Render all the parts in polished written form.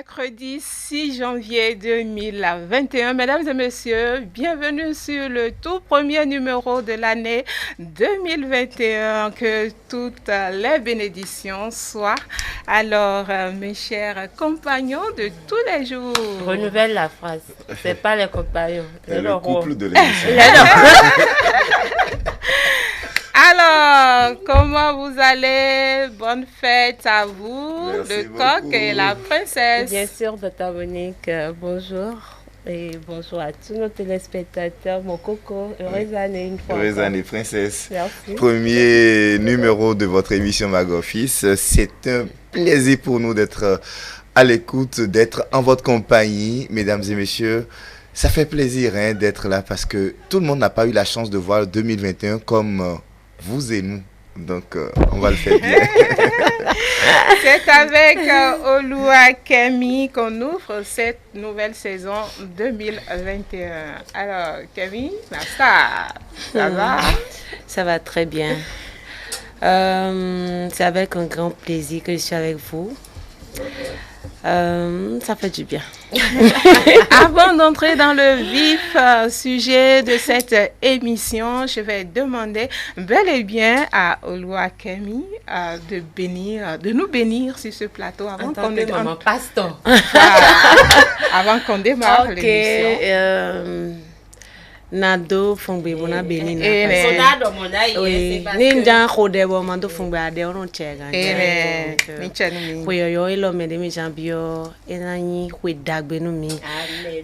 mercredi 6 janvier 2021. Mesdames et messieurs, bienvenue sur le tout premier numéro de l'année 2021. Que toutes les bénédictions soient. Alors, mes chers compagnons de tous les jours. Renouvelle la phrase. C'est pas les compagnons. C'est le couple de l'émission. Alors, comment vous allez? Bonne fête à vous, Merci le beaucoup. coq et la princesse. Bien sûr, Dr. Monique, bonjour. Et bonjour à tous nos téléspectateurs. Mon coco, heureuse année une fois. Heureuse encore. année, princesse. Merci. Premier numéro de votre émission Mag Office. C'est un plaisir pour nous d'être à l'écoute, d'être en votre compagnie, mesdames et messieurs. Ça fait plaisir d'être là parce que tout le monde n'a pas eu la chance de voir 2021 comme vous et nous. Donc, on va le faire bien. C'est avec Oluwakemi qu'on ouvre cette nouvelle saison 2021. Alors, Kemi, ça va? Ça va très bien. C'est avec un grand plaisir que je suis avec vous. Ça fait du bien. Avant d'entrer dans le vif sujet de cette émission, je vais demander bel et bien à Oluwakemi de nous bénir sur ce plateau avant qu'on démarre. Pasteur. Avant qu'on démarre Ok. l'émission. Nado fungbe bona benina. Amen. Oui. Ninja khodebo mando fungbe ade oron chega. Amen. Poyo elo me de mi jambio enani kwedagbe nu mi.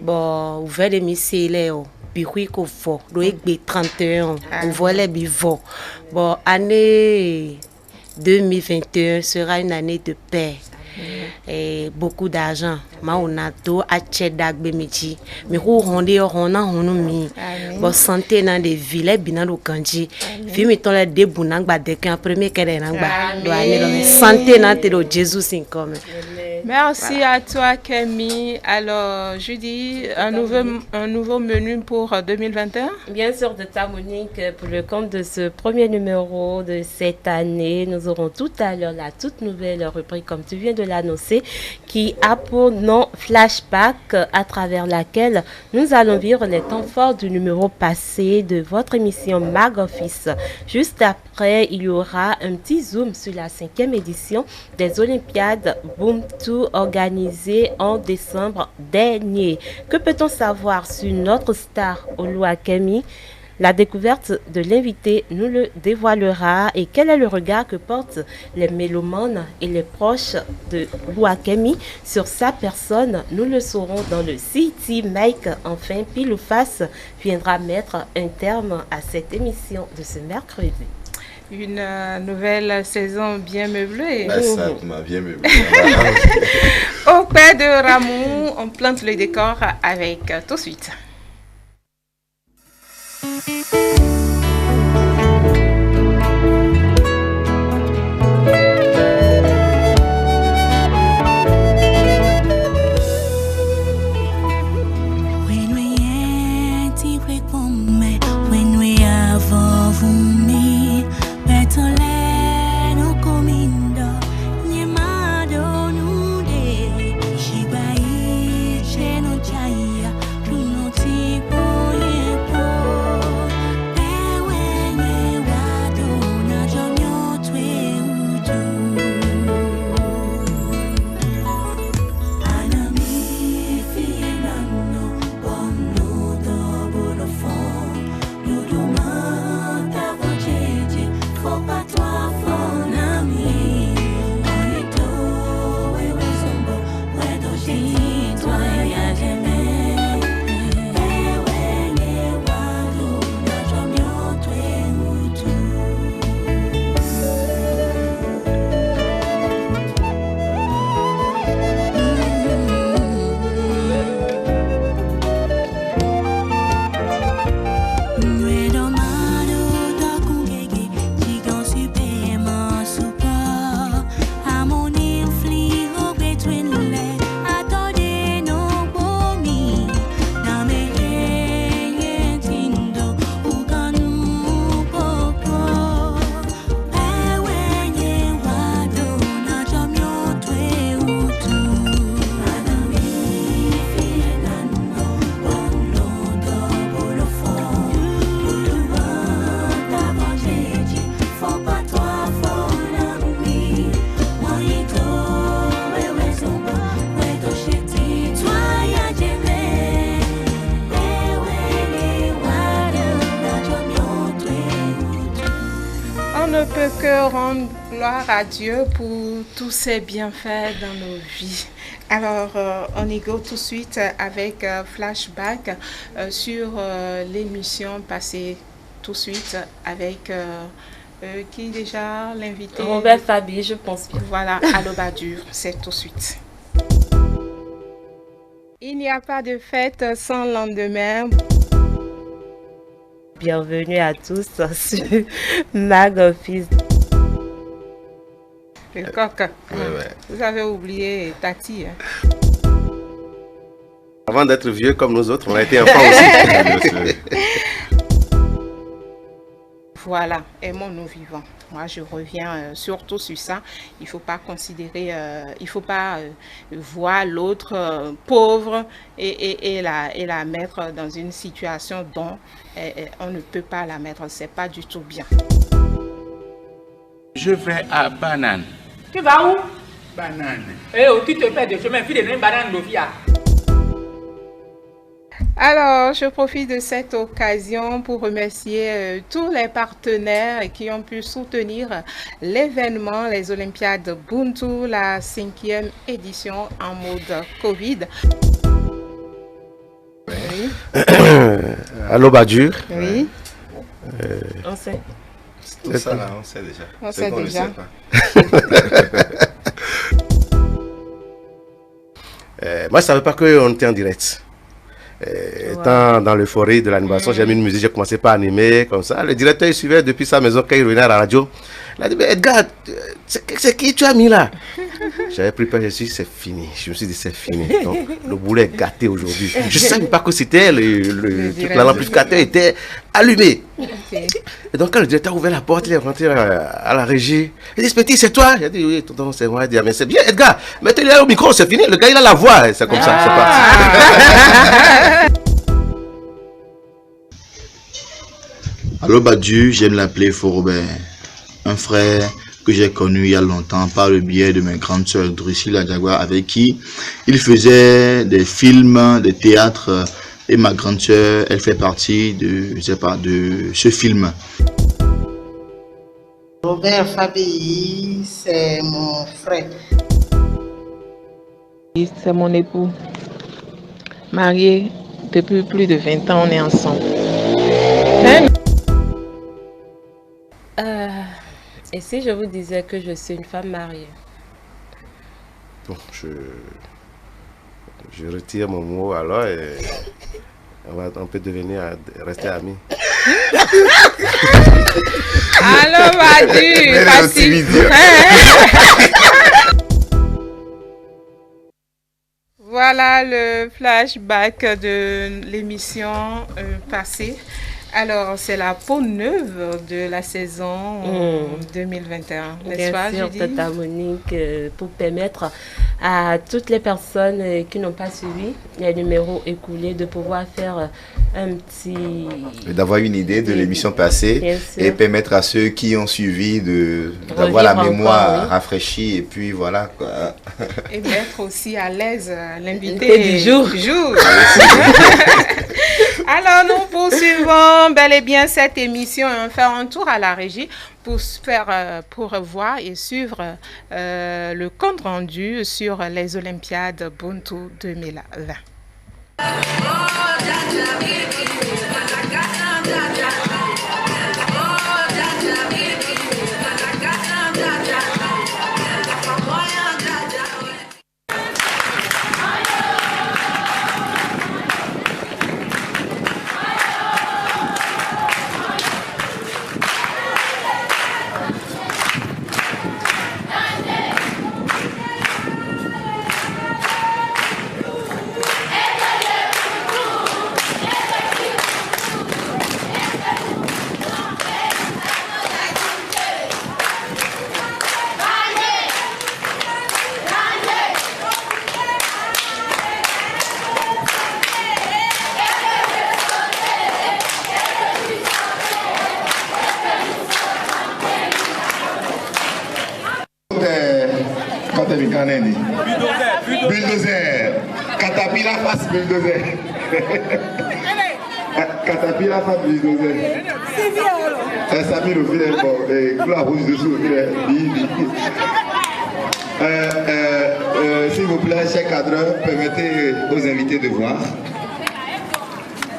Bon, ouvert de mi sele o. Bi hui ko fo do egbe 31. Ouvre bi vo. Bon, année 2021 sera une année de paix. Et beaucoup d'argent. Ma onato achedagbe meji. Mi ko honde hona honu mi. Bon santé dans des villes bina do kanji. Fi mi ton le debu na gba de kan premier kere na gba. Do ani lo santé na te do Jésus sin comme. Merci à toi, Kemi. Alors, je dis un nouveau menu pour 2021. Bien sûr, Dr. Monique, pour le compte de ce premier numéro de cette année, nous aurons tout à l'heure la toute nouvelle rubrique, comme tu viens de l'annoncer, qui a pour nom Flashback, à travers laquelle nous allons vivre les temps forts du numéro passé de votre émission Mag Office. Juste après, il y aura un petit zoom sur la 5e édition des Olympiades Boom 2 organisée en décembre dernier. Que peut-on savoir sur notre star Oluwakemi? La découverte de l'invité nous le dévoilera. Et quel est le regard que portent les mélomanes et les proches de Oluwakemi sur sa personne? Nous le saurons dans le City Mike. Enfin, Pile ou Face viendra mettre un terme à cette émission de ce mercredi. Une nouvelle saison bien meublée. Ça m'a bien meublé. Auprès de Ramon, on plante le décor avec tout de suite. Shiba iche no chaya, tu no ti ne peut que rendre gloire à Dieu pour tous ses bienfaits dans nos vies. Alors, on y go tout de suite avec flashback sur l'émission passée tout de suite avec qui déjà l'invité Robert Fabi, je pense bien. Voilà, Allo Badur, c'est tout de suite. Il n'y a pas de fête sans lendemain. Bienvenue à tous sur Mag Office. Le coq. Ouais. Vous avez oublié Tati. Avant d'être vieux comme nous autres, on a été enfants aussi. Voilà, aimons-nous vivants. Moi, je reviens surtout sur ça. Il ne faut pas considérer, il ne faut pas voir l'autre pauvre et la mettre dans une situation dont on ne peut pas la mettre. Ce n'est pas du tout bien. Je vais à Banane. Tu vas où? Banane. Eh oh, tu te perds de chemin, fille de une banane d'Ofia. Alors, je profite de cette occasion pour remercier tous les partenaires qui ont pu soutenir l'événement, les Olympiades Buntu, la 5e édition en mode Covid. Oui. Allo Badur. Oui. On sait. Tout ça là, on sait déjà. On C'est sait qu'on ne déjà. sait pas. Moi, je ne savais pas qu'on était en direct. Étant dans l'euphorie de l'animation, j'ai mis une musique, j'ai commencé par animer comme ça. Le directeur, il suivait depuis sa maison quand il revenait à la radio. Il a dit, mais Edgar, c'est qui tu as mis là? J'avais pris peur, je me suis dit, c'est fini. Je me suis dit, c'est fini. Donc, le boulet est gâté aujourd'hui. Je ne savais pas que c'était l'amplificateur était allumé. Okay. Et donc, quand le directeur a ouvert la porte, il est rentré à la régie. Il dit, Petit, c'est toi? J'ai dit, oui, tonton, c'est moi. Il dit, mais c'est bien, Edgar, mettez-le au micro, c'est fini. Le gars, il a la voix. C'est comme ça, c'est parti. Allo Badur, j'aime l'appeler Faux Robert. Un frère que j'ai connu il y a longtemps par le biais de ma grande sœur Drusilla Jaguar, avec qui il faisait des films, des théâtres. Et ma grande sœur, elle fait partie de ce film. Robert Fabi, c'est mon frère. C'est mon époux. Marié depuis plus de 20 ans, on est ensemble. Et si je vous disais que je suis une femme mariée? Bon, je retire mon mot alors et on peut rester amis. Allo Badur, facile. Voilà le flashback de l'émission passée. Alors, c'est la peau neuve de la saison 2021, n'est-ce pas, Bien sûr, Judy? Tata Monique, pour permettre à toutes les personnes qui n'ont pas suivi les numéros écoulés de pouvoir faire un petit... D'avoir une idée de l'émission passée Bien sûr. et permettre à ceux qui ont suivi d'avoir la Revivre mémoire encore, oui. rafraîchie et puis voilà quoi. Et mettre aussi à l'aise l'invité L'invité du jour. Alors, nous poursuivons bel et bien cette émission et on fait un tour à la régie pour voir et suivre le compte rendu sur les Olympiades Buntu 2020. Bulldozer. Caterpillar face bulldozer. Caterpillar Fabrice Dosé. Samir au filet, bon, et Clou Rouge dessous au filet. S'il vous plaît, chers cadreurs, permettez aux invités de voir.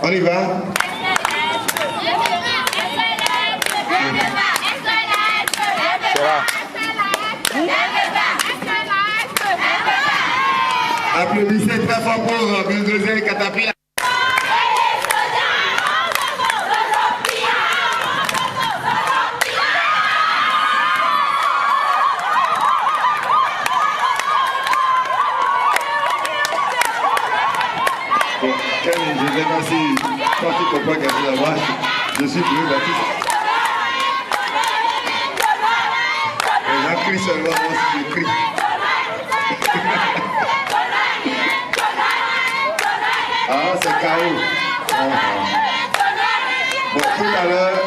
On y va? Applaudissez très fort pour Bulldozer et Caterpillar. Je ne sais pas si toi tu comprends quelque chose là-bas. Je suis plus Baptiste. Les gens crient seulement, moi aussi je crie. Ah, c'est KO. Bon, tout à l'heure,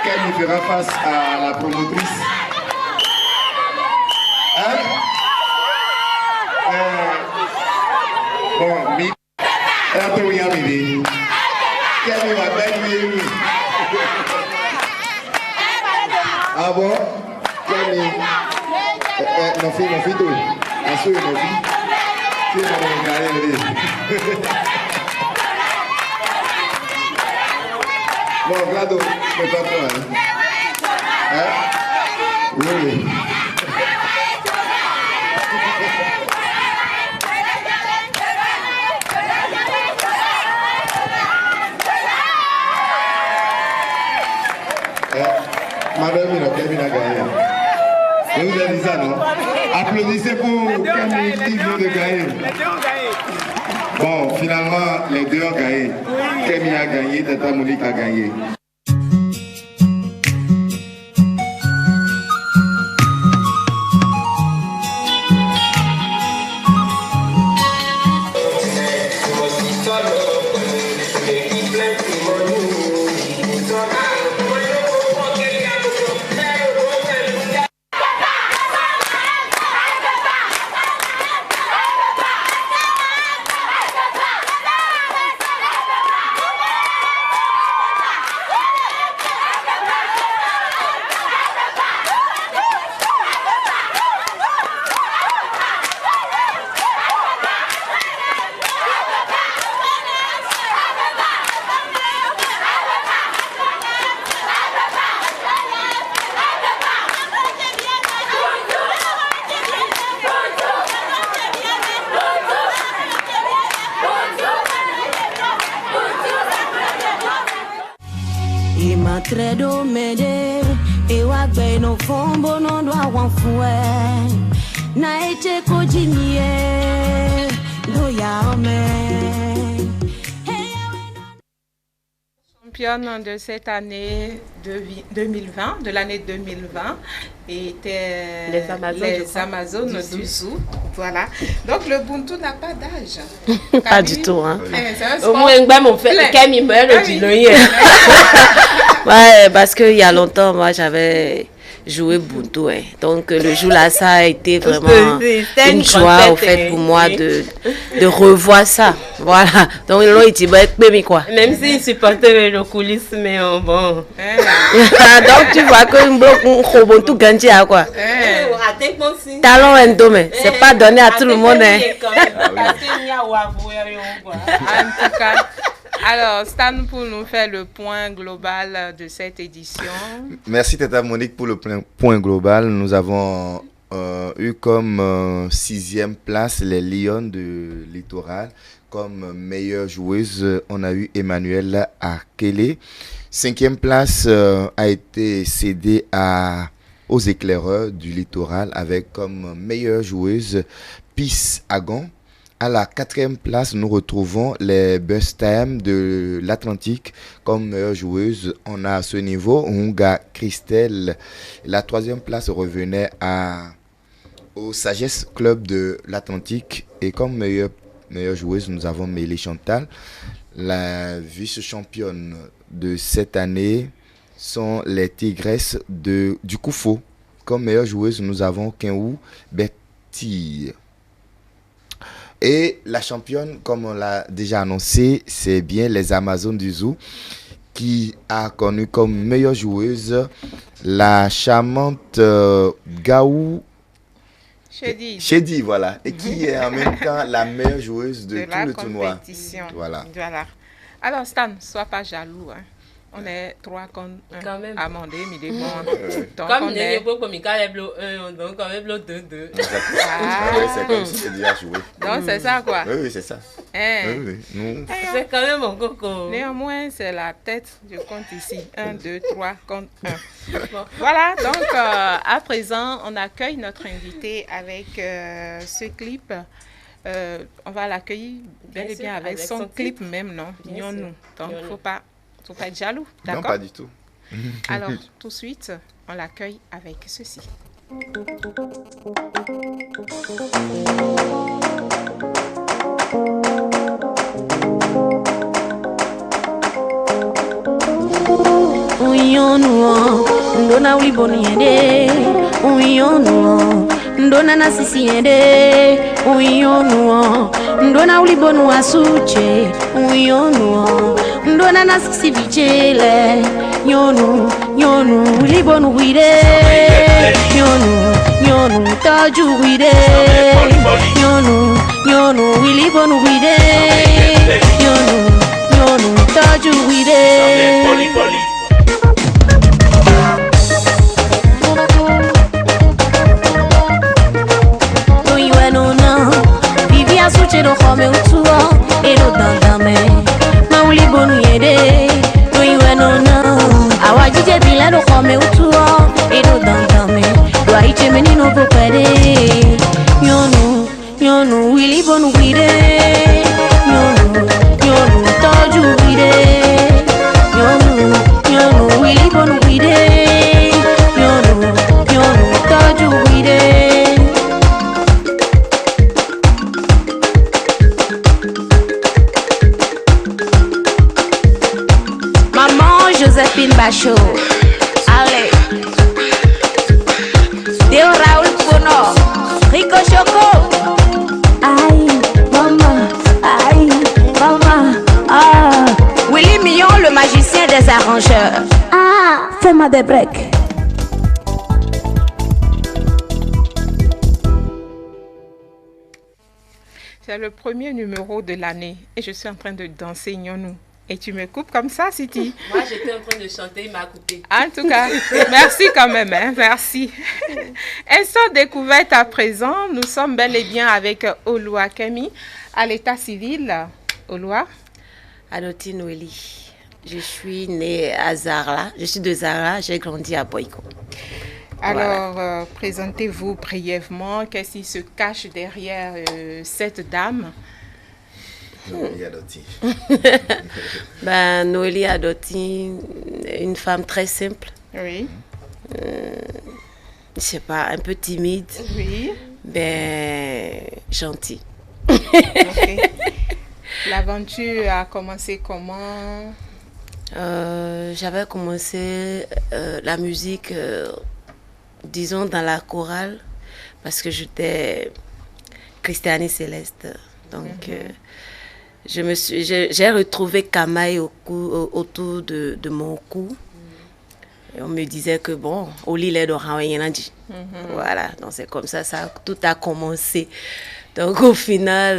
Kenny fera face à la promotrice. Hein? Bon, mi. Kenny va bien. Ah bon? Kenny. Mon fils, tout. Assure, mon fils. Tu vas me regarder. Bon, Glado, je ne peux pas prendre. Hein? Oui. Madame, Kevin a gagné. Je vous ai dit ça, non? Applaudissez pour Kevin qui vient de gagner. Bon, finalement, les deux ont gagné. Kevin a gagné, Tata Monique a gagné. Credo mede e wa gbe no fombo no do awon fun e na eche ko jinie do ya ome. Championne de cette année 2020, de l'année 2020, étaient les Amazones du Zoo. Voilà. Donc le Buntu n'a pas d'âge. Pas du tout, hein. Au moins, mon fait, ouais, parce qu'il y a longtemps, moi, j'avais joué Buntu. Hein. Donc, le jour-là, ça a été vraiment une joie, au fait, pour moi, de revoir ça. Voilà. Donc, là, il dit, quoi. Même s'il supportait le coulisses, mais bon. Donc, tu vois que Buntu gagne, quoi. Talent indomé, c'est pas donné à tout le monde. Hein. En tout cas. Alors, Stan, pour nous faire le point global de cette édition. Merci Tata Monique pour le point global. Nous avons eu comme 6e place les Lions de Littoral. Comme meilleure joueuse, on a eu Emmanuel Akele. 5e place a été cédée aux Éclaireurs du Littoral avec comme meilleure joueuse Peace Agon. À la 4e place, nous retrouvons les Best Time de l'Atlantique comme meilleure joueuse. On a à ce niveau Hunga Christelle. La 3e place revenait au Sagesse Club de l'Atlantique. Et comme meilleure joueuse, nous avons Mélie Chantal. La vice-championne de cette année sont les Tigresses du Koufo. Comme meilleure joueuse, nous avons Kenwoo Betty. Et la championne, comme on l'a déjà annoncé, c'est bien les Amazones du Zoo qui a connu comme meilleure joueuse la charmante Gaou Chedi, voilà, et qui est en même temps la meilleure joueuse de tout le tournoi. Voilà. Alors Stan, sois pas jaloux, hein. On est 3 contre 1. Quand même. Amandé, mais bon. Comme on est comme Michael Eblo 1, on donne quand même le 2-2. C'est comme si c'était déjà joué. Donc c'est ça quoi. Oui, c'est ça. Nous... C'est quand même mon coco. Néanmoins, c'est la tête, je compte ici. 1, 2, 3 contre 1. Voilà, donc à présent, on accueille notre invité avec ce clip. On va l'accueillir bel et bien avec son clip même, non? Nous. Donc, il ne faut pas être jaloux, d'accord? Non, pas du tout. Alors, tout de suite, on l'accueille avec ceci. Ndona ulibonu yende uyonu ndona na sisi yende uyonu ndona ulibonu asuche uyonu ndona na sisi bichele yonu ulibonu wide yonu taju wide yonu ulibonu wide yonu taju wide. Suche do khome utuo ero dandame mauli bonu yede no iwe no na awajije bila do khome utuo ero dandame do aiche menino bo pede yonu wili bonu wide yonu toju wide yonu wili bonu wide yonu toju wide. Joséphine Bachot, allez, Déo Raoul Bono, Rico Choco, aïe, maman, ah, Willy Millon, le magicien des arrangeurs, ah, fais-moi des breaks. C'est le premier numéro de l'année et je suis en train de danser Nyonou. Et tu me coupes comme ça, Siti? Moi, j'étais en train de chanter, il m'a coupé. En tout cas, merci quand même, hein, merci. Instant découverte à présent, nous sommes bel et bien avec Oloua Kemi, à l'état civil. Oloua? Adoti Noélie. Je suis née à Zara. Je suis de Zara, j'ai grandi à Boyko. Alors, voilà. Présentez-vous brièvement. Qu'est-ce qui se cache derrière cette dame? Noélie Adoti. Noélie Adoti, une femme très simple. Oui. Je sais pas, un peu timide. Oui. Gentille. Okay. L'aventure a commencé comment? J'avais commencé la musique, disons, dans la chorale, parce que j'étais Christiane Céleste. Donc, j'ai retrouvé Kamaï autour de mon cou. Et on me disait que bon, au lit, les voilà, donc c'est comme ça, tout a commencé. Donc au final,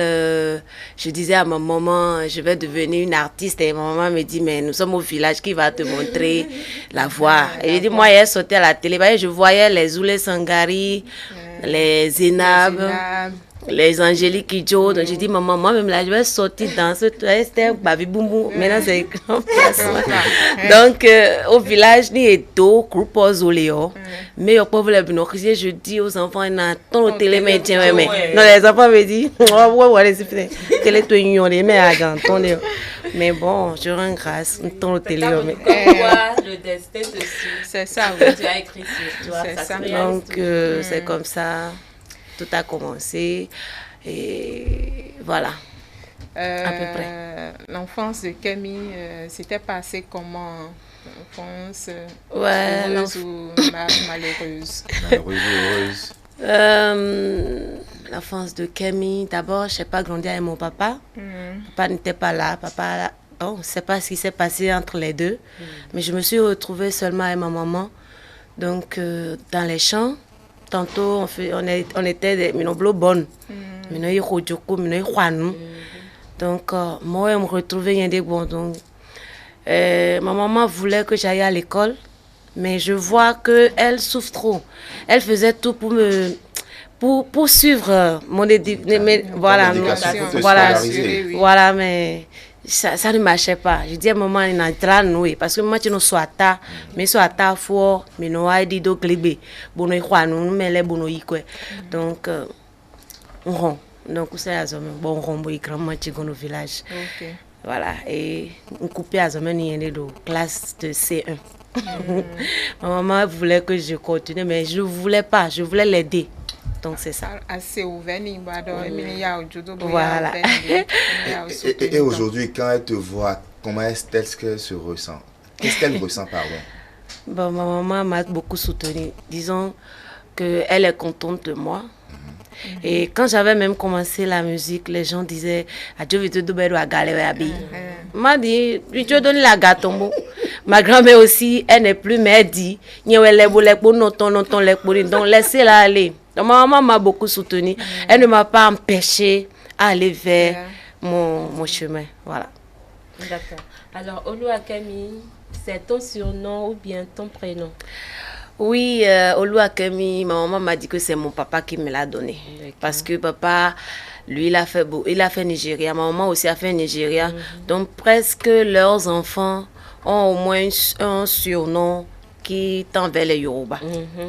je disais à ma maman, je vais devenir une artiste. Et ma maman me dit, mais nous sommes au village, qui va te montrer la voie? Et je dis, moi, elle sautait à la télé, je voyais les Oulé Sangari, les Zénab, les Angéliques Kidjo. Donc j'ai dit, maman, moi-même là, je vais sortir dans ce c'était Babi Boumou. Maintenant, c'est grand placement. Donc au village, ni et deux groupes Oléo. Mais au pauvre les binocriers, je dis aux enfants, ils n'attendent télé, mais tiens, mais. Non, les enfants me disent, ouais, c'est télé, tu es mais à mais bon, je rends grâce, on télé. Le destin te suit. C'est ça, oui. Tu as écrit sur toi. C'est ça. Donc c'est comme ça. Tout a commencé et voilà, à peu près. L'enfance de Camille, c'était passé comment? L'enfance heureuse ou malheureuse? Malheureuse ou heureuse? L'enfance de Camille, d'abord, je n'ai pas grandi avec mon papa. Papa n'était pas là. Papa Oh, je ne sais pas ce qui s'est passé entre les deux, mais je me suis retrouvée seulement avec ma maman. Donc, dans les champs, tantôt, on était des minoblos bonnes. Donc, moi, je me retrouvais des bons. Donc, ma maman voulait que j'aille à l'école, mais je vois qu'elle souffre trop. Elle faisait tout pour suivre mon voilà, mais ça ne marchait pas. Je dis à maman, il a tra noué parce que moi tu ne sois ta, mais soit ta fort, mais non a dit do glibé. Bono y nous mais les bono y quoi. Donc on rend. Donc c'est à zone bon on rend grand match dans le village. Voilà, et on coupait à zone ni de classe de C1. Ma maman voulait que je continue, mais je voulais pas, je voulais l'aider. Donc c'est ça. Voilà. Et aujourd'hui, quand elle te voit, comment est-ce qu'elle se ressent? Qu'est-ce qu'elle ressent, pardon? Bon, ma maman m'a beaucoup soutenue. Disons qu'elle est contente de moi. Et quand j'avais même commencé la musique, les gens disaient adieu vite de béro à galère m'a dit tu donnes la gâteau. Ma grand-mère aussi, elle n'est plus, mais elle dit donc laissez-la aller. Donc, ma maman m'a beaucoup soutenue. Elle ne m'a pas empêché à aller vers mon chemin. Voilà. D'accord. Alors, Oluwakemi, c'est ton surnom ou bien ton prénom? Oui, Oluwakemi, ma maman m'a dit que c'est mon papa qui me l'a donné. Parce que papa, lui, il a fait Nigeria. Ma maman aussi a fait Nigeria. Donc, presque leurs enfants ont au moins un surnom qui tend vers les Yoruba.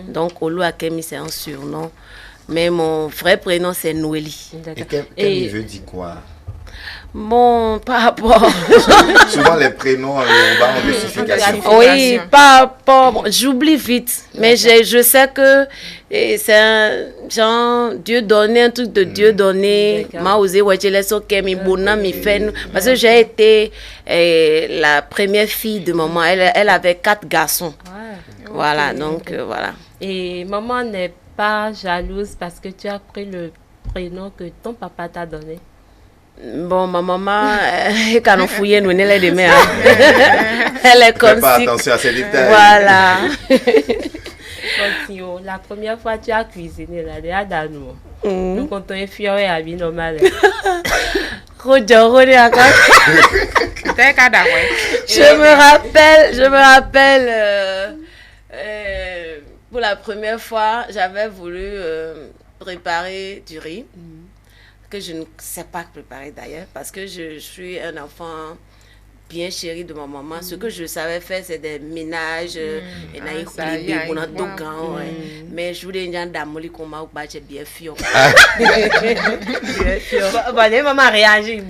Donc, Oluwakemi, c'est un surnom. Mais mon vrai prénom, c'est Noélie. Et veut dire quoi? Bon, par rapport... Souvent, les prénoms en Yoruba ont des significations. Oui, par rapport... Bon, j'oublie vite. Mais je sais que c'est un genre Dieu donné, un truc de Dieu donné. Parce que j'ai été la première fille de maman. Elle avait 4 garçons. Voilà, donc voilà. Et maman n'est pas jalouse parce que tu as pris le prénom que ton papa t'a donné? Bon, ma maman, quand on fouillait, nous, elle est demain. Elle est comme pas si... attention à ces détails. Voilà. La première fois, tu as cuisiné, là, déjà dans nous. Nous, quand on est fier, et habillé normal. Je me rappelle, pour la première fois, j'avais voulu préparer du riz. Que je ne sais pas préparer d'ailleurs, parce que je suis un enfant bien chéri de ma maman. Ce que je savais faire, c'est des ménages, mais je voulais une dame qui m'a bien fier. Maman réagit.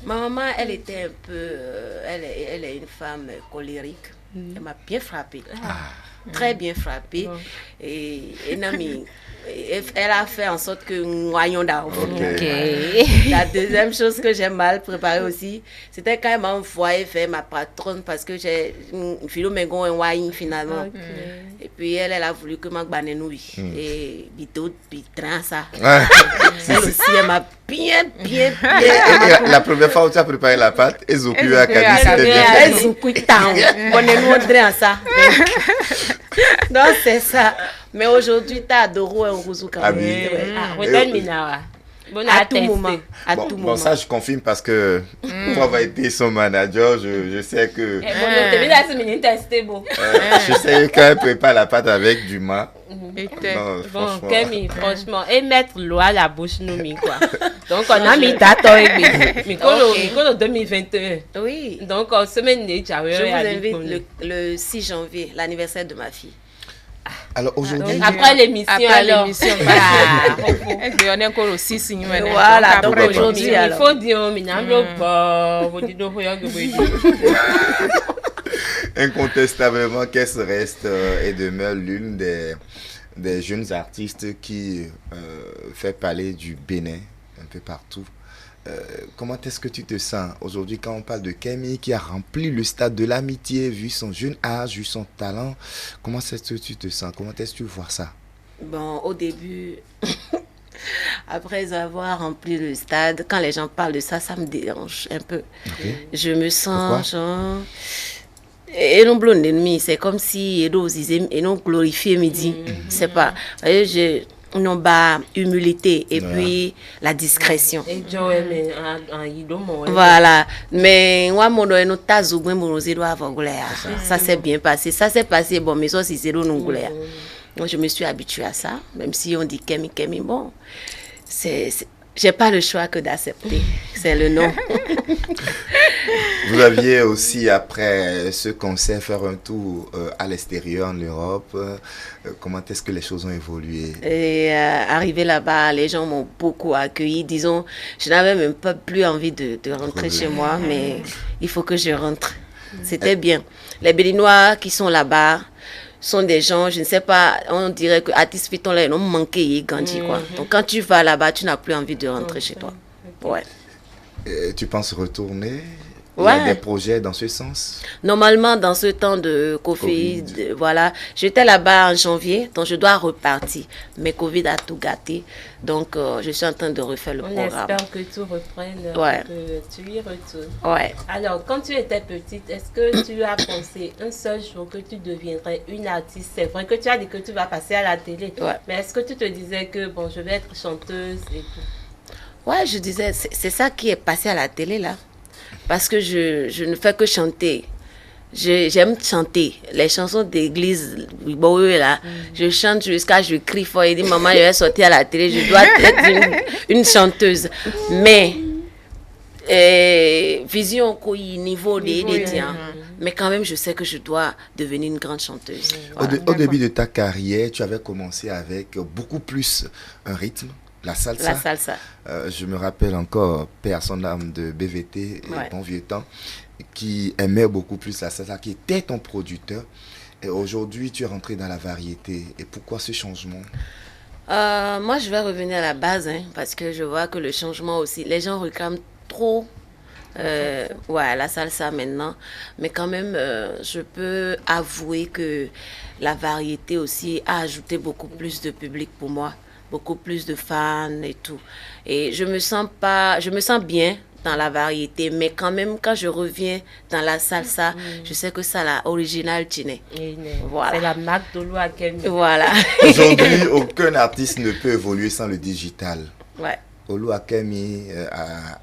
Ma maman, elle était un peu, elle est une femme colérique. Elle m'a bien frappée. Très bien frappée. Et elle a fait en sorte que nous voyions d'argent. La deuxième chose que j'ai mal préparée aussi, c'était quand elle m'a envoyé faire ma patronne parce que j'ai une philomène un wine finalement. Et puis elle a voulu que ma banenouille et bito bitran ça. Elle aussi elle m'a bien. La première fois où tu as préparé la pâte, Ezoku a Kadi, c'était bien fait. Ezoku town. Banenouille dran ça. Donc c'est ça. Mais aujourd'hui, tu as adoré un rousou quand même. À tout moment. Bon, ça, je confirme parce que pour avoir été son manager, je sais que... je sais qu'elle prépare la pâte avec du mât. Bon, Kémy, franchement, et mettre l'eau à la bouche, nous, quoi. Donc, on a mis date avec 2021. Oui. Donc, semaine je vous invite le 6 janvier, l'anniversaire de ma fille. Alors aujourd'hui, après l'émission, voilà, donc aujourd'hui, il faut dire incontestablement qu'elle reste et demeure l'une des jeunes artistes qui fait parler du Bénin un peu partout. Comment est-ce que tu te sens aujourd'hui quand on parle de Kémy qui a rempli le stade de l'amitié, vu son jeune âge, vu son talent? Comment est-ce que tu te sens? Comment est-ce que tu vois ça? Bon, au début, Après avoir rempli le stade, quand les gens parlent de ça, ça me dérange un peu. Je me sens genre... Et non blonde ennemi, c'est comme si et non glorifié midi. C'est pas. Vous voyez, non bah humilité et puis la discrétion. Voilà. Mais moi mon doigt non tazo ben mon zéro avant goulère. Ça s'est bien passé. Ça s'est passé bon mais ça c'est zéro non goulère. Donc je me suis habituée à ça, même si on dit Kemi bon. J'ai pas le choix que d'accepter. C'est le nom. Vous aviez aussi, après ce concert, faire un tour à l'extérieur, en Europe. Comment est-ce que les choses ont évolué? Et arrivé là-bas, les gens m'ont beaucoup accueilli. Disons, je n'avais même pas plus envie de rentrer chez moi, mais il faut que je rentre. C'était bien. Les Béninois qui sont là-bas sont des gens, je ne sais pas, on dirait que artistes Piton là, ils ont manqué Gandhi quoi. Donc quand tu vas là-bas, tu n'as plus envie de rentrer chez toi. Ouais. Tu penses retourner? Il y a des projets dans ce sens? Normalement, dans ce temps de Covid. Voilà, j'étais là-bas en janvier, donc je dois repartir. Mais Covid a tout gâté, donc je suis en train de refaire le programme. On espère que tout reprenne, que tu y retournes. Ouais. Alors, quand tu étais petite, est-ce que tu as pensé un seul jour que tu deviendrais une artiste? C'est vrai que tu as dit que tu vas passer à la télé, mais est-ce que tu te disais que bon, je vais être chanteuse et tout? Ouais, je disais, c'est ça qui est passé à la télé là. Parce que je ne fais que chanter. J'aime chanter. Les chansons d'église, là, je chante jusqu'à je crie fort et dis maman, je vais sortir à la télé, je dois être une chanteuse. Mais, vision au niveau des tiens. Mais quand même, je sais que je dois devenir une grande chanteuse. Voilà. Au début de ta carrière, tu avais commencé avec beaucoup plus un rythme. La salsa. La salsa. Je me rappelle encore, paix à son âme de BVT, bon vieux temps, qui aimait beaucoup plus la salsa, qui était ton producteur. Et aujourd'hui, tu es rentré dans la variété. Et pourquoi ce changement? Moi, je vais revenir à la base, parce que je vois que le changement aussi, les gens réclament trop la salsa maintenant. Mais quand même, je peux avouer que la variété aussi a ajouté beaucoup plus de public pour moi. Beaucoup plus de fans et tout. Et je me sens bien dans la variété, mais quand même, quand je reviens dans la salsa, je sais que ça, la originale Tine. Voilà. C'est la marque d'Olua Kemi. Voilà. Aujourd'hui, aucun artiste ne peut évoluer sans le digital. Ouais. Olua Kemi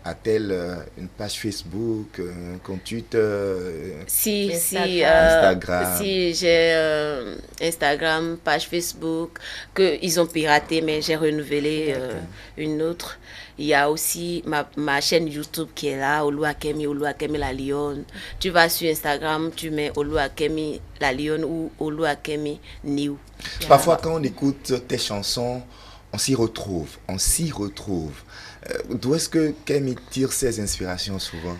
a-t-elle une page Facebook, un compte Twitter, Instagram? Si, j'ai Instagram, page Facebook, qu'ils ont piraté, mais j'ai renouvelé une autre. Il y a aussi ma chaîne YouTube qui est là, Olua Kemi la Lyon. Tu vas sur Instagram, tu mets Olua Kemi la Lyon ou Olua Kemi New. Parfois, quand on écoute tes chansons, on s'y retrouve. D'où est-ce que Kemi tire ses inspirations souvent?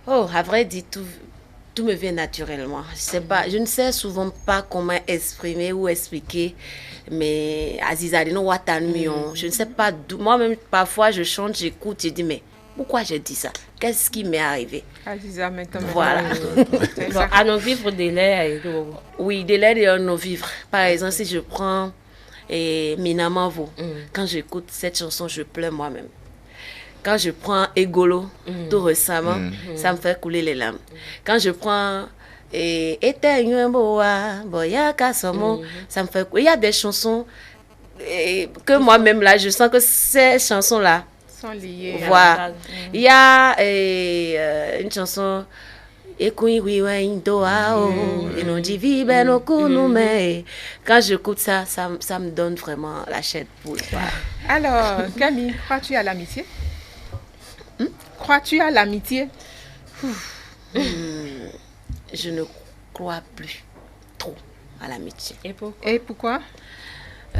Oh, à vrai dire, tout me vient naturellement. Je ne sais souvent pas comment exprimer ou expliquer, mais Azizadino Watanmion, je ne sais pas d'où. Moi-même, parfois, je chante, j'écoute, je dis, mais pourquoi j'ai dit ça? Qu'est-ce qui m'est arrivé? Aziza, maintenant. Voilà. À nos vivres des laits. Oui, des laits de nos vivres. Par exemple, si je prends Minamavo, quand j'écoute cette chanson, je pleure moi-même. Quand je prends Egolo, tout récemment, ça me fait couler les larmes. Quand je prends ça me fait couler. Il y a des chansons que moi-même, là, je sens que ces chansons-là sont liées. Voilà. Il y a une chanson... Quand j'écoute ça, ça me donne vraiment la chair de poule. Alors, Camille, crois-tu à l'amitié? Crois-tu à l'amitié? Je ne crois plus trop à l'amitié. Et pourquoi?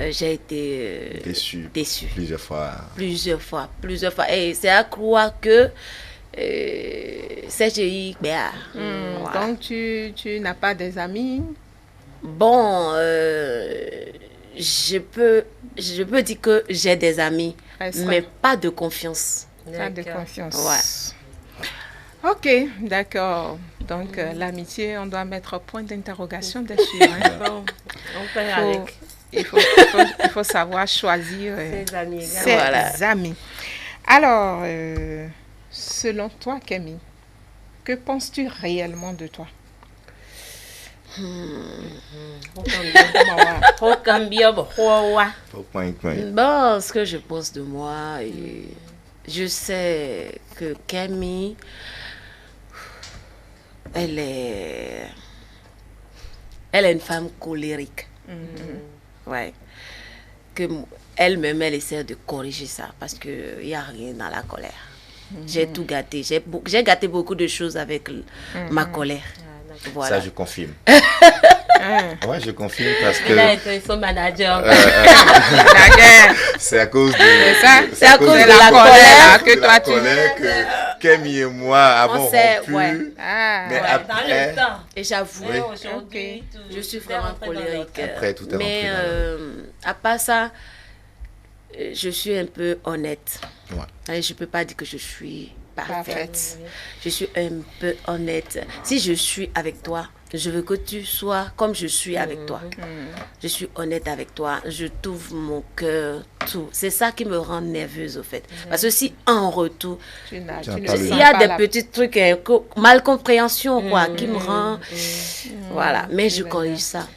J'ai été déçue. Plusieurs fois. Et c'est à croire que CGI, voilà. Donc tu n'as pas des amis? Bon, je peux dire que j'ai des amis, mais pas de confiance. Pas de confiance. Ouais. Ok, d'accord. Donc l'amitié, on doit mettre point d'interrogation dessus. Bon, on fait avec. Il faut savoir choisir ses amis. Alors, selon toi, Camille, que penses-tu réellement de toi? Bon, ce que je pense de moi, je sais que Camille, elle est une femme colérique. Ouais. Que elle-même, elle essaie de corriger ça parce qu'il n'y a rien dans la colère. J'ai tout gâté. J'ai gâté beaucoup de choses avec ma colère. Voilà. Ça, je confirme. Ouais, je confirme parce que... Elle a été son manager. C'est à cause de... C'est à cause de la colère que toi, tu... que Camille et moi avons rompu. Ouais. Mais après... Dans le temps. Et j'avoue, aujourd'hui, je suis vraiment colérique. Après, tout est mais à part ça, je suis un peu honnête. Ouais. Je ne peux pas dire que je suis parfaite. Je suis un peu honnête. Si je suis avec toi, je veux que tu sois comme je suis avec toi. Je suis honnête avec toi. Je t'ouvre mon cœur, tout. C'est ça qui me rend nerveuse, au fait. Parce que si en retour, il y a des petits trucs, malcompréhension, quoi, qui me rend... Voilà. Mais je corrige ça.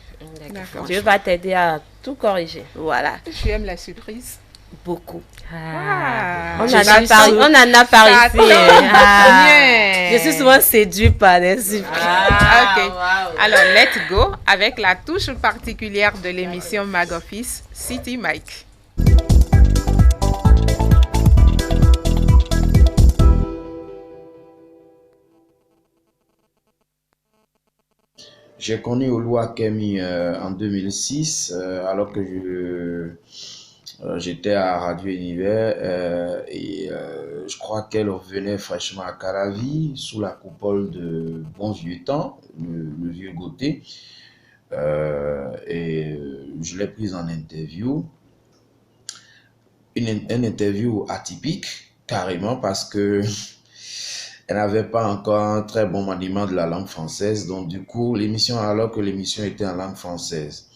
Dieu va t'aider à tout corriger. Voilà. Tu aimes la surprise? Beaucoup. On en a parlé ici. Je suis souvent séduite par des surprises. Wow. Alors, let's go avec la touche particulière de l'émission Mag Office, City Mike. J'ai connu Olua Kemi en 2006, alors que j'étais à Radio Univers et je crois qu'elle revenait fraîchement à Caravi sous la coupole de Bon Vieux Temps, le vieux Gauthier. Et je l'ai prise en interview. Une interview atypique, carrément, parce que elle n'avait pas encore un très bon maniement de la langue française. Donc, du coup, alors que l'émission était en langue française.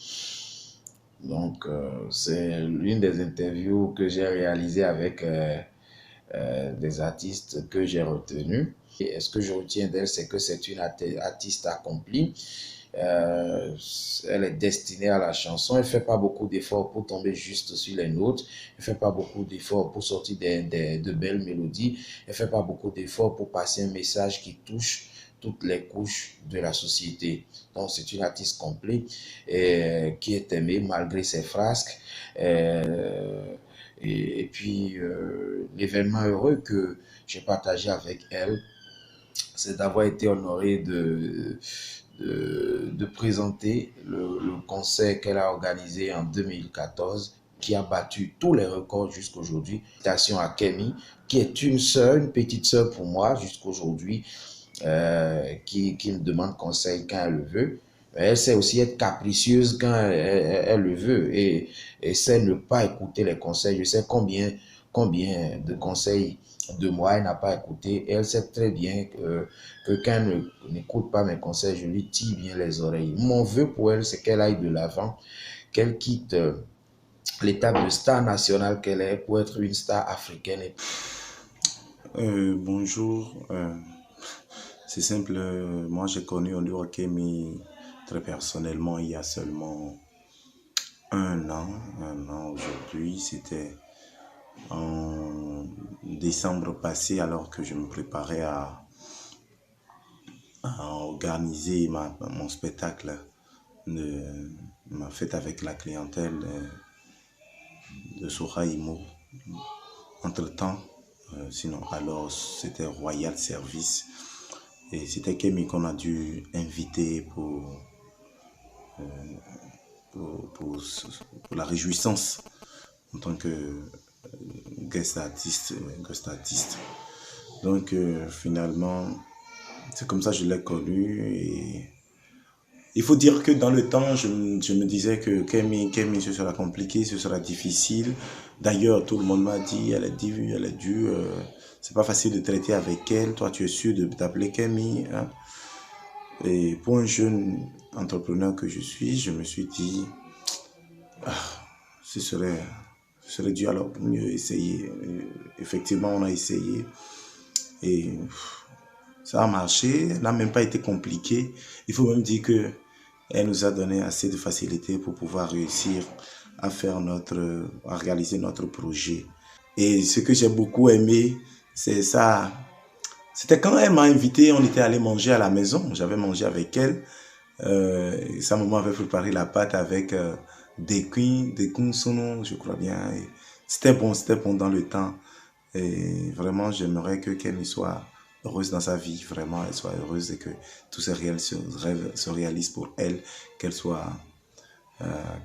Donc, c'est l'une des interviews que j'ai réalisées avec des artistes que j'ai retenus. Et ce que je retiens d'elle, c'est que c'est une artiste accomplie. Elle est destinée à la chanson. Elle ne fait pas beaucoup d'efforts pour tomber juste sur les notes. Elle ne fait pas beaucoup d'efforts pour sortir de belles mélodies. Elle ne fait pas beaucoup d'efforts pour passer un message qui touche toutes les couches de la société. Donc, c'est une artiste complète qui est aimée malgré ses frasques. Et puis, l'événement heureux que j'ai partagé avec elle, c'est d'avoir été honoré de présenter le concert qu'elle a organisé en 2014, qui a battu tous les records jusqu'aujourd'hui. Félicitations à Kemi, qui est une petite sœur pour moi jusqu'aujourd'hui, qui me demande conseil quand elle le veut. Elle sait aussi être capricieuse quand elle le veut et sait ne pas écouter les conseils. Je sais combien de conseils de moi elle n'a pas écouté. Et elle sait très bien que quand elle n'écoute pas mes conseils, je lui tire bien les oreilles. Mon vœu pour elle, c'est qu'elle aille de l'avant, qu'elle quitte l'étape de star nationale qu'elle est pour être une star africaine. Bonjour, c'est simple, moi j'ai connu Olua Kemi très personnellement il y a seulement un an aujourd'hui. C'était en décembre passé, alors que je me préparais à organiser mon spectacle, ma fête avec la clientèle de Soraïmo. Entre-temps, sinon alors c'était Royal Service et c'était Kemi qu'on a dû inviter pour la réjouissance en tant que guest artiste. Donc finalement, c'est comme ça que je l'ai connu. Et il faut dire que dans le temps, je me disais que Kemi, ce sera compliqué, ce sera difficile. D'ailleurs, tout le monde m'a dit, elle est due, c'est pas facile de traiter avec elle. Toi, tu es sûr de t'appeler Kemi, hein? Et pour un jeune entrepreneur que je suis, je me suis dit, ce serait dû alors mieux essayer. Effectivement, on a essayé et ça a marché. Elle n'a même pas été compliqué. Il faut même dire que elle nous a donné assez de facilité pour pouvoir réussir à à réaliser notre projet. Et ce que j'ai beaucoup aimé, c'est ça. C'était quand elle m'a invité, on était allé manger à la maison. J'avais mangé avec elle. Sa maman avait préparé la pâte avec des sono, je crois bien. C'était bon dans le temps. Et vraiment, j'aimerais que Kemi soit heureuse dans sa vie. Vraiment, elle soit heureuse et que tous ses rêves se réalisent pour elle.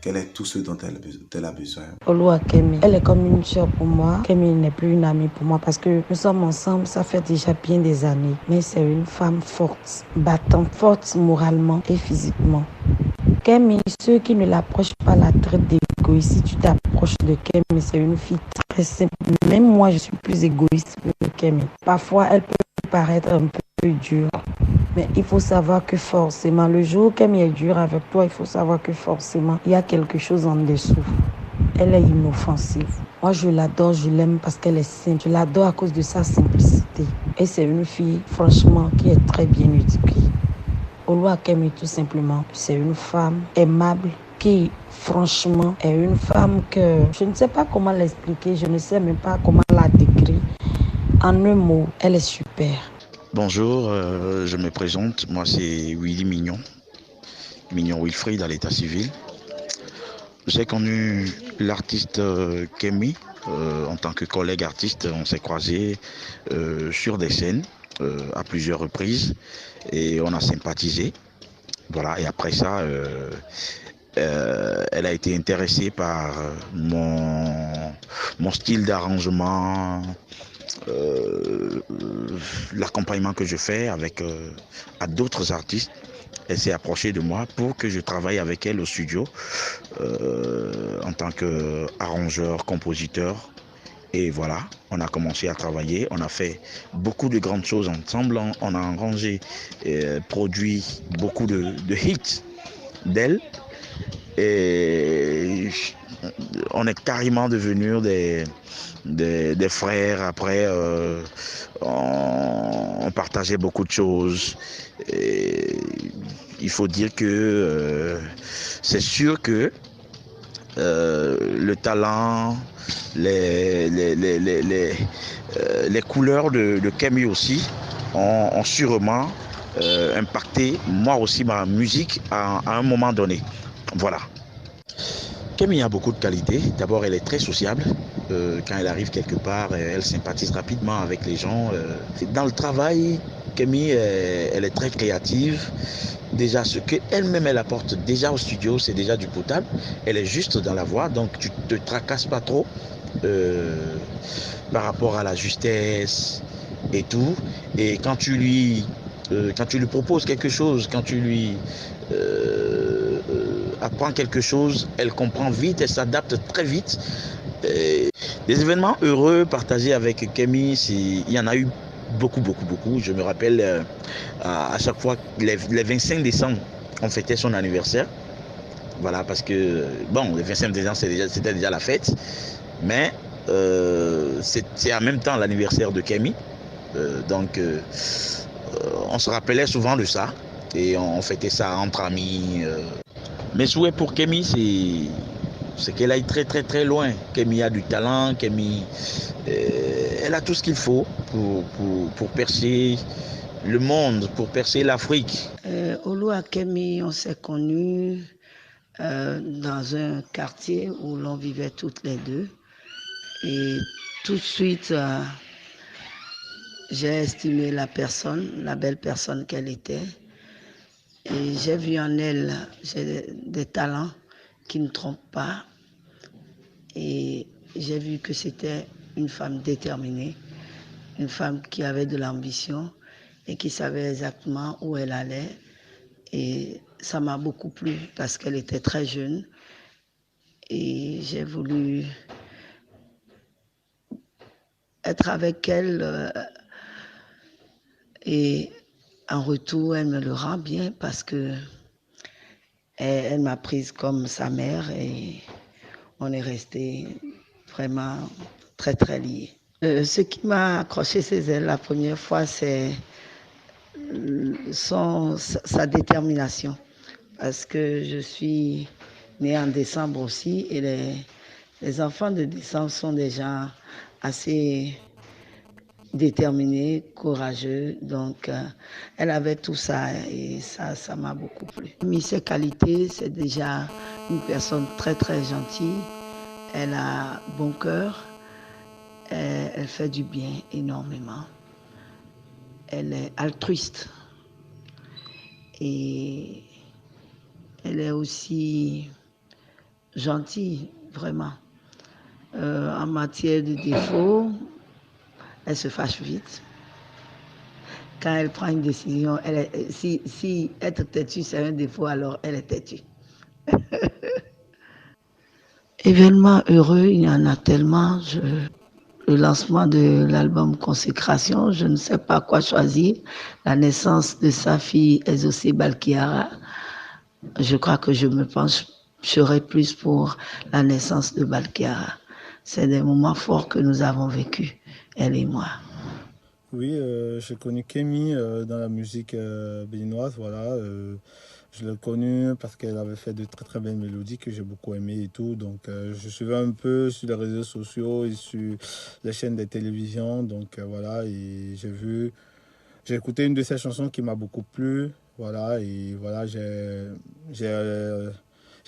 Qu'elle ait tout ce dont elle a besoin. Oloa Kemi, elle est comme une soeur pour moi. Kemi n'est plus une amie pour moi parce que nous sommes ensemble, ça fait déjà bien des années. Mais c'est une femme forte, battante, forte moralement et physiquement. Kemi, ceux qui ne l'approchent pas la traitent d'égoïste. Si tu t'approches de Kemi, c'est une fille très simple. Même moi, je suis plus égoïste que Kemi. Parfois, elle peut paraître un peu dure. Mais il faut savoir que forcément, le jour où Kemi est dure avec toi, il faut savoir que forcément, il y a quelque chose en dessous. Elle est inoffensive. Moi, je l'adore, je l'aime parce qu'elle est simple. Je l'adore à cause de sa simplicité. Et c'est une fille, franchement, qui est très bien éduquée. Oloa Kemi, tout simplement, c'est une femme aimable qui, franchement, est une femme que je ne sais pas comment l'expliquer, je ne sais même pas comment la décrire. En un mot, elle est super. Bonjour, je me présente, moi c'est Willy Mignon Wilfried à l'état civil. J'ai connu l'artiste Kemi en tant que collègue artiste, on s'est croisés sur des scènes à plusieurs reprises et on a sympathisé. Voilà, et après ça, elle a été intéressée par mon style d'arrangement, l'accompagnement que je fais avec à d'autres artistes. Elle s'est approchée de moi pour que je travaille avec elle au studio en tant qu'arrangeur, compositeur. Et voilà, on a commencé à travailler, on a fait beaucoup de grandes choses ensemble, on a arrangé, produit beaucoup de hits d'elle. Et on est carrément devenus des frères. Après, on partageait beaucoup de choses. Et il faut dire que c'est sûr que le talent, les couleurs de Kemi aussi ont sûrement impacté moi aussi ma musique à un moment donné. Voilà. Kemi a beaucoup de qualités. D'abord, elle est très sociable. Quand elle arrive quelque part, elle sympathise rapidement avec les gens. Dans le travail, Kemi, elle est très créative. Déjà, ce qu'elle-même elle apporte déjà au studio, c'est déjà du potable. Elle est juste dans la voix, donc tu ne te tracasses pas trop par rapport à la justesse et tout. Et quand tu lui proposes quelque chose, quand tu lui apprends quelque chose, elle comprend vite, elle s'adapte très vite. Des événements heureux partagés avec Kemi, il y en a eu beaucoup. Je me rappelle à chaque fois, les 25 décembre, on fêtait son anniversaire. Voilà, parce que, bon, le 25 décembre, c'était déjà la fête. Mais c'est en même temps l'anniversaire de Kemi. Donc, on se rappelait souvent de ça. Et on fêtait ça entre amis. Mes souhaits pour Kemi, c'est qu'elle aille très très très loin. Kemi a du talent, Kemi, elle a tout ce qu'il faut pour percer le monde, pour percer l'Afrique. Oloa Kemi, on s'est connus dans un quartier où l'on vivait toutes les deux. Et tout de suite, j'ai estimé la belle personne qu'elle était. Et j'ai vu en elle des talents qui ne trompent pas. Et j'ai vu que c'était une femme déterminée, une femme qui avait de l'ambition et qui savait exactement où elle allait. Et ça m'a beaucoup plu parce qu'elle était très jeune. Et j'ai voulu être avec elle et en retour, elle me le rend bien parce que elle m'a prise comme sa mère et on est resté vraiment très très liés. Ce qui m'a accroché chez elle la première fois, c'est sa détermination. Parce que je suis née en décembre aussi et les enfants de décembre sont des gens assez déterminés, courageux. Donc, elle avait tout ça et ça m'a beaucoup plu. Parmi ses qualités, c'est déjà une personne très très gentille. Elle a bon cœur. Elle fait du bien énormément. Elle est altruiste. Et elle est aussi gentille, vraiment. En matière de défauts, elle se fâche vite. Quand elle prend une décision, si être têtue c'est un défaut, alors elle est têtue. Événements heureux, il y en a tellement. Le lancement de l'album Consécration, je ne sais pas quoi choisir. La naissance de sa fille Ezosé Balkiara, je crois que je me pencherai plus pour la naissance de Balkiara. C'est des moments forts que nous avons vécus, elle et moi. Oui, j'ai connu Kémy dans la musique béninoise, voilà. Je l'ai connue parce qu'elle avait fait de très très belles mélodies que j'ai beaucoup aimées et tout. Donc je suivais un peu sur les réseaux sociaux et sur les chaînes de télévision. Donc voilà, et j'ai écouté une de ses chansons qui m'a beaucoup plu. Voilà, et voilà, j'ai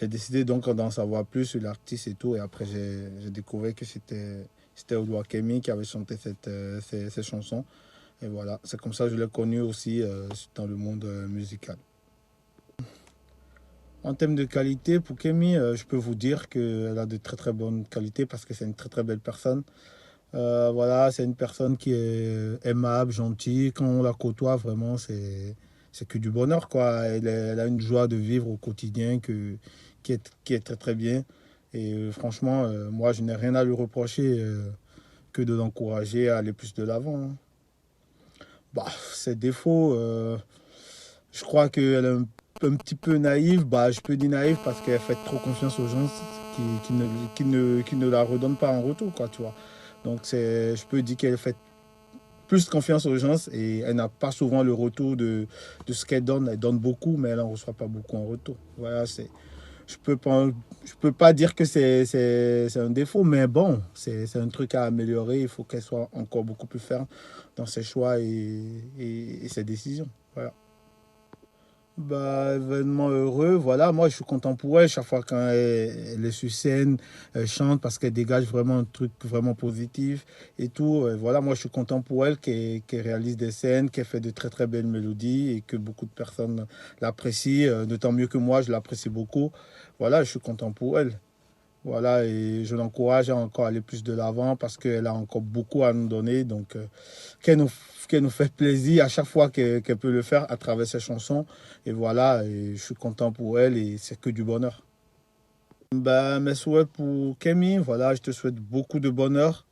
décidé donc d'en savoir plus sur l'artiste et tout. Et après, j'ai découvert que c'était Oluwa Kémy qui avait chanté ces chansons. Et voilà, c'est comme ça que je l'ai connue aussi dans le monde musical. En termes de qualité, pour Kémy, je peux vous dire qu'elle a de très très bonnes qualités parce que c'est une très très belle personne. Voilà, c'est une personne qui est aimable, gentille. Quand on la côtoie, vraiment, c'est que du bonheur, quoi. Elle a une joie de vivre au quotidien qui est très très bien. Et franchement, moi, je n'ai rien à lui reprocher que de l'encourager à aller plus de l'avant. Hein. Bah, ses défauts, je crois qu'elle est un petit peu naïve. Bah, je peux dire naïve parce qu'elle fait trop confiance aux gens qui ne la redonnent pas en retour, quoi, tu vois. Donc, je peux dire qu'elle fait plus confiance aux gens et elle n'a pas souvent le retour de ce qu'elle donne. Elle donne beaucoup, mais elle n'en reçoit pas beaucoup en retour. Voilà, je peux pas dire que c'est un défaut, mais bon, c'est un truc à améliorer. Il faut qu'elle soit encore beaucoup plus ferme dans ses choix et ses décisions. Voilà. Bah, événement heureux, voilà, moi je suis content pour elle. Chaque fois quand elle est sur scène, elle chante parce qu'elle dégage vraiment un truc vraiment positif et tout. Voilà, moi je suis content pour elle qu'elle réalise des scènes, qu'elle fait de très très belles mélodies et que beaucoup de personnes l'apprécient. D'autant mieux que moi je l'apprécie beaucoup. Voilà, je suis content pour elle. Voilà, et je l'encourage à encore aller plus de l'avant parce qu'elle a encore beaucoup à nous donner. Donc, qu'elle nous fait plaisir à chaque fois qu'elle peut le faire à travers ses chansons. Et voilà, et je suis content pour elle et c'est que du bonheur. Bah, mes souhaits pour Kémy, voilà, je te souhaite beaucoup de bonheur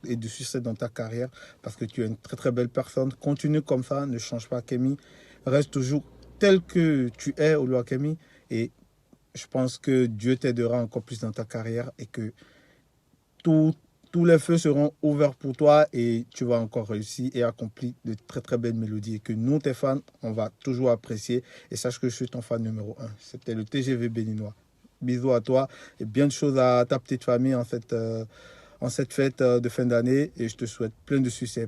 et de succès dans ta carrière parce que tu es une très très belle personne. Continue comme ça, ne change pas Kémy. Reste toujours tel que tu es, Oluwa Kémy, et je pense que Dieu t'aidera encore plus dans ta carrière et que tous les feux seront ouverts pour toi et tu vas encore réussir et accomplir de très très belles mélodies et que nous, tes fans, on va toujours apprécier. Et sache que je suis ton fan numéro 1. C'était le TGV béninois. Bisous à toi et bien de choses à ta petite famille en cette fête de fin d'année et je te souhaite plein de succès.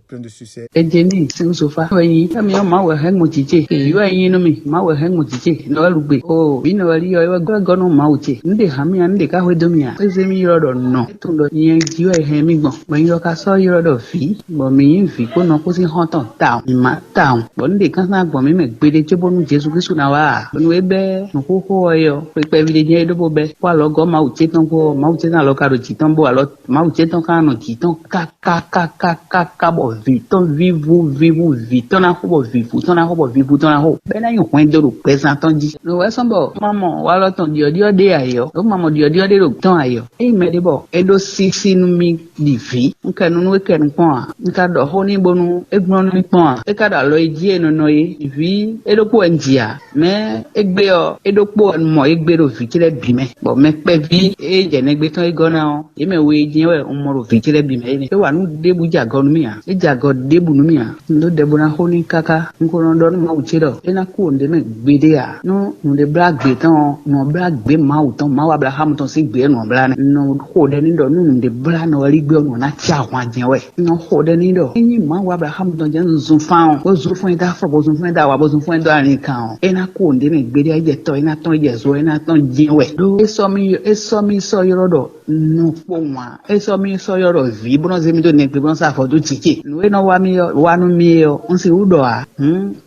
Ejeni sing sofa wayi ami ma wa hang mutije ke wayi no mi ma wa hang mutije no lugbe o bi no wali yo go no ma uche nde hami an de ka hwedomia ezemi yodo no tundo yen jiwa he mi gbon mo yo ka so yodo fi bo mi yin fi ko no ko si hon tan ta ma ta bo nde kan sa gbon mi me gbede che bonu Jesu Kristu na wa bonu ebe no ko ko yo pe bi de je do bo be kwa lo go ma uche tan ko ma uche na lo ka ro ji tan bo alo ma uche ton kano titon ka bo viton viton na ko bo vivu ton na ko bo vivu ton na ho be na yon kwen do ro present ton di no we son bo maman wa lo ton dio de ayo o maman dio de ro ton ayo e me de bo e do sisi nu mi di vi nka nu we ken pon nka do ho ni bonu e gbon ni pon e ka da lo eji no no yi vi e do po enjia me e gbe o e do po mo e gbe ro vi kile bi me bo me pe vi e je ne gbe ton e gona o e me we jin we o mo ro vi kile bi me e wa nu de bu jago nu mi a e jago de bu nu mi a ndo de bu na ho ni kaka nko no do ma uche do e na ku onde me gbe de a no no de bra gbe ton no bra gbe ma u ton ma wa Abraham ton si gbe no bra no ho de ni do nu de bra no ri gbe no na cha wa jin we no ho de ni do yin ma wa Abraham ton je nzun fa o zu fun da fo bo zun fun da wa bo zun fun do arin kan e na ku onde me gbe de je to e na ton je zo e na ton jin we do e so mi so yoro do no po wa e so mi so yoro vi bo no se mi do ne pe bo sa fo do chichi no e no wa mi yo wa nu mi yo on se udo a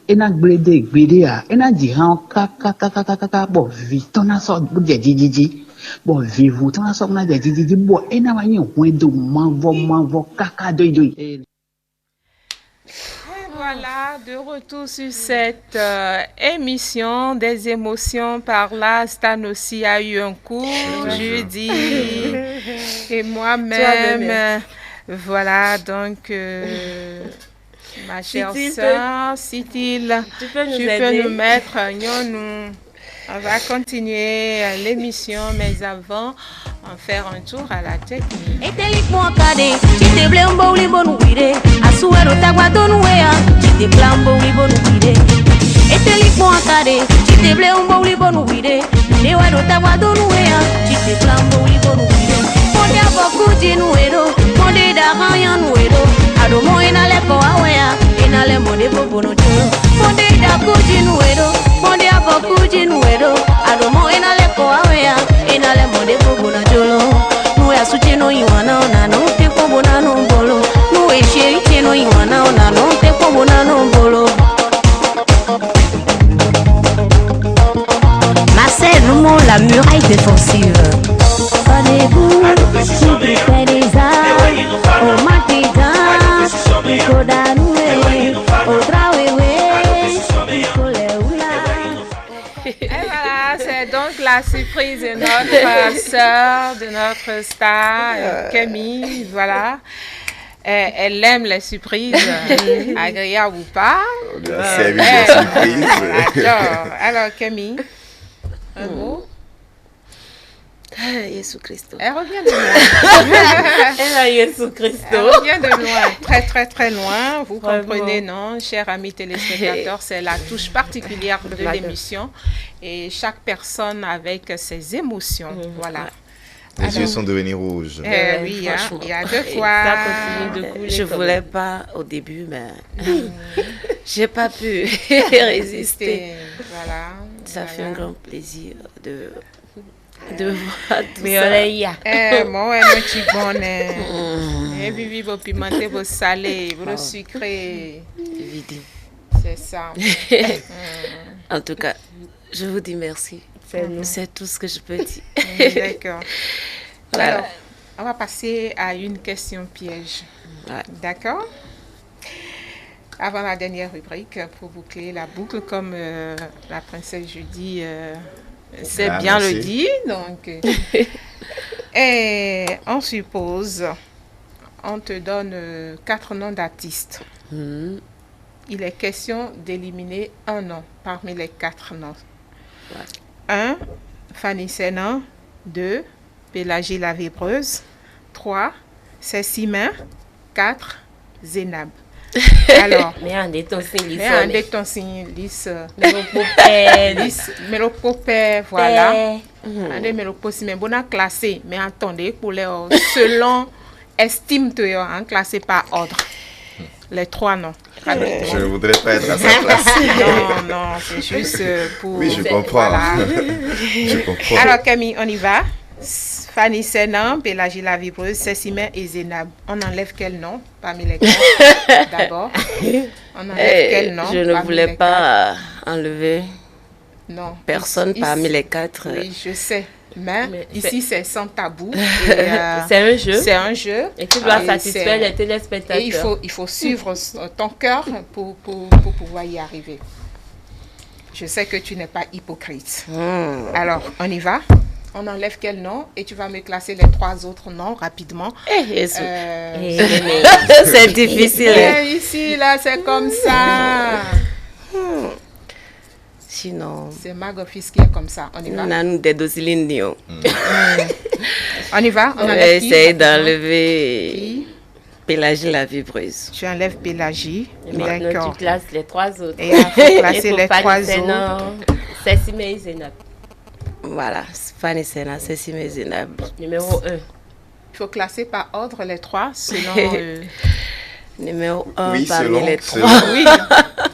e na gbede a e na ji han ka bo vi ton na so bu je jiji bo vivu ton na so na je jiji bo e na wa yin hwen do manvo kaka do. Voilà, de retour sur cette émission des émotions. Par là, Stan aussi a eu un cours, jeudi, et moi-même. Voilà, donc, ma chère sœur, Cécile, tu peux nous mettre, on va continuer l'émission, mais avant, on va faire un tour à la technique. La muraille défensive. Prenez-vous, n'oubliez pas les arts, au matin, au danoué, au traoué, Et voilà, c'est donc la surprise de notre sœur, de notre star, Camille, voilà. Elle aime les surprises, agréables ou pas. C'est une surprise. Alors, Camille, un mot? Jésus Christ. Elle revient de loin. Elle a Jésus Christ. Elle revient de loin, très loin. Vous comprenez, non, chers amis téléspectateurs, c'est la touche particulière de l'émission. Et chaque personne avec ses émotions. Voilà. Les yeux sont devenus rouges. Oui, il y a 2 fois. Ça continue de couler. Je voulais pas au début, mais j'ai pas pu résister. Voilà. Ça fait un grand plaisir de voir tout mais ça. Moi, je suis bonne. Et puis, vous pimentez, vous salez, vous sucrez. C'est ça. En tout cas, je vous dis merci. C'est tout ce que je peux dire. D'accord. Voilà. Alors, on va passer à une question piège. Ouais. D'accord? Avant la dernière rubrique, pour boucler la boucle, comme la princesse Judy sait bien le dire. Donc, et on suppose, on te donne 4 noms d'artistes. Il est question d'éliminer un nom parmi les 4 noms. 1. Fanny Sénan. 2. Pélagie la Vibreuse. 3. Cécimin. 4. Zénab. Alors, mais un des tons Mélopopé, voilà. Un des Mélopopé, mais bon à classer, mais attendez, pour les selon estime tu es classé par ordre. Les 3 noms. Je ne voudrais pas être à sa place. Non, c'est juste pour... Oui, je comprends. Voilà. Je comprends. Alors Camille, on y va. Fanny Sénan, Pélagie la Vibreuse, Cécimin et Zénab. On enlève quel nom parmi les 4 d'abord? On enlève quel nom? Je ne voulais pas enlever. Non. personne parmi les 4. Oui, je sais. Mais ici, c'est sans tabou. C'est un jeu. C'est un jeu. Et tu dois satisfaire les téléspectateurs. Et il faut suivre ton cœur pour pouvoir y arriver. Je sais que tu n'es pas hypocrite. Alors, on y va. On enlève quel nom et tu vas me classer les 3 autres noms rapidement. C'est difficile. Ici, là, c'est comme ça. Sinon... C'est Magofis qui est comme ça. On y va. On a nous des dossiers. On y va. On va essayer d'enlever Pélagie la vibreuse. Tu enlèves Pélagie. D'accord. Tu classes les 3 autres. Et il faut classer les 3 autres. Cécime et Zénab. Voilà, Fanny Sena, Cécime et Zénab. Numéro 1. Il faut classer par ordre les 3 selon... Numéro 1 oui, parmi les 3. Oui.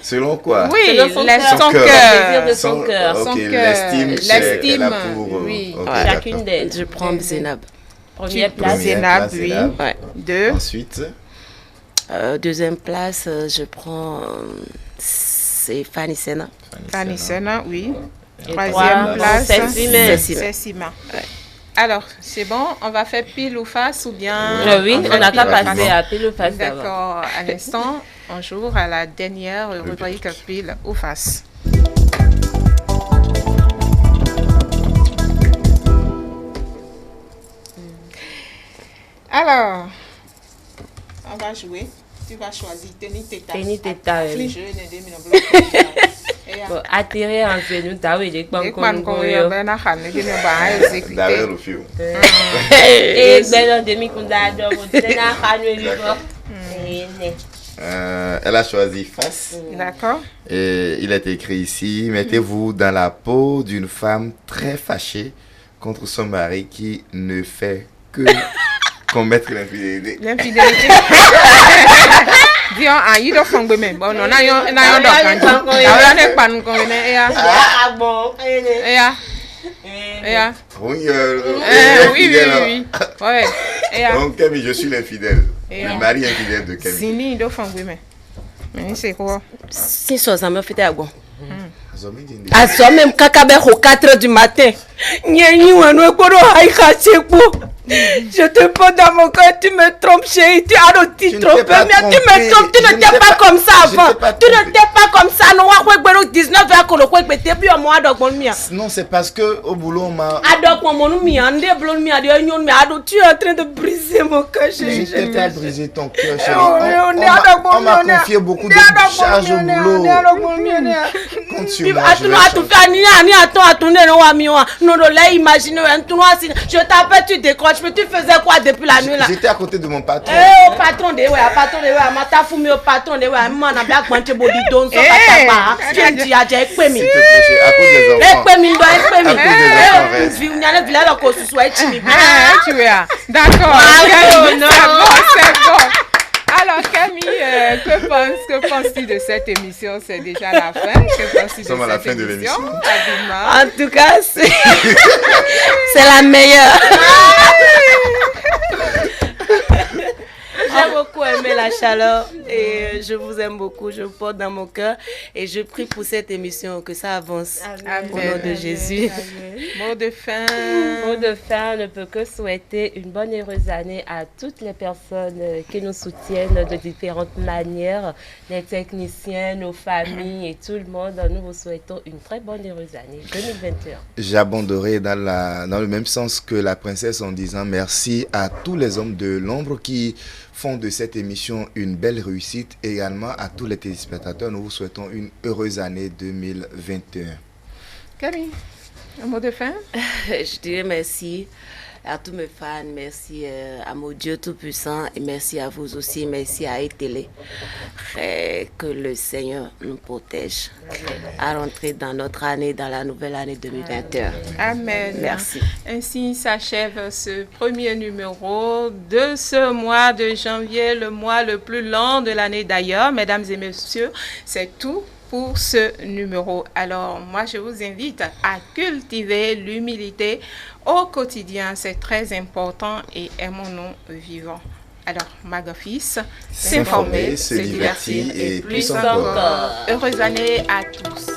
Selon quoi? Oui, selon son cœur. De son cœur. Ok, l'estime, oui. Okay, chacune d'elles. Je prends Zénab. Première place, Zénab, oui. Ouais. 2. Ensuite? Deuxième place, je prends... c'est Fanny Sena. Fanny Sena, oui. Et troisième place, Cécima. Ouais. Alors, c'est bon, on va faire pile ou face ou bien... Oui, on n'a qu'à passer à pile ou face. D'accord, à l'instant, on joue à la dernière rubrique pile ou face. Alors, on va jouer. Tu vas choisir Teni Teta. Teni Teta. Bon, attirer en genou, t'as vu, les Et elle a choisi face. D'accord. Et il est écrit ici, mettez-vous dans la peau d'une femme très fâchée contre son mari qui ne fait que commettre l'infidélité. L'infidélité. Dis-on, il doit faire un bon, non, na yon oui. Donc, Camille, je suis l'infidèle. Le mari infidèle de Camille. Zini, il doit faire un bon. Mais c'est quoi? Si ça me fait un bon. À soi même Kakabe au 4h du matin. Je te prends dans mon cœur, tu me trompes, chérie. Tu as tu trompes, mais tu me trompes, tu n'étais pas comme ça avant. Tu n'étais pas comme ça. Non, 19h, non, c'est parce que au boulot, on m'a. Tu es en train de briser mon cœur, chérie. Je t'ai pas brisé ton cœur, chérie. On m'a confié beaucoup de charges au boulot. Compte sur moi. Je t'appelle, tu décroches, mais tu faisais quoi depuis la nuit là? J'étais à côté de mon patron. Eh, au patron de mata fumi au patron de mana bia kwante body don so patapa. Tu as déjà écouté. S'il te plaît, à cause des enfants. D'accord. C'est bon. Alors Camille, que penses-tu de cette émission? C'est déjà la fin. Que penses-tu de à la fin cette de émission? En tout cas, c'est la meilleure. J'ai beaucoup aimé la chaleur et je vous aime beaucoup, je vous porte dans mon cœur et je prie pour cette émission que ça avance. Amen. Au nom de Jésus. Mot de fin. Mot de fin, on ne peut que souhaiter une bonne et heureuse année à toutes les personnes qui nous soutiennent de différentes manières, les techniciens, nos familles et tout le monde. Nous vous souhaitons une très bonne et heureuse année 2021. J'abonderai dans le même sens que la princesse en disant merci à tous les hommes de l'ombre qui font de cette émission une belle réussite et également à tous les téléspectateurs. Nous vous souhaitons une heureuse année 2021. Camille, un mot de fin? Je dirais merci à tous mes fans, merci à mon Dieu Tout-Puissant et merci à vous aussi, merci à ETélé. Que le Seigneur nous protège à rentrer dans notre année, dans la nouvelle année 2021. Amen. Merci. Ainsi s'achève ce premier numéro de ce mois de janvier, le mois le plus long de l'année d'ailleurs. Mesdames et messieurs, c'est tout pour ce numéro. Alors, moi, je vous invite à cultiver l'humilité au quotidien. C'est très important et aimons-nous vivants. Alors, Magofis, s'informer, se divertir et plus encore. Heureuse année à tous.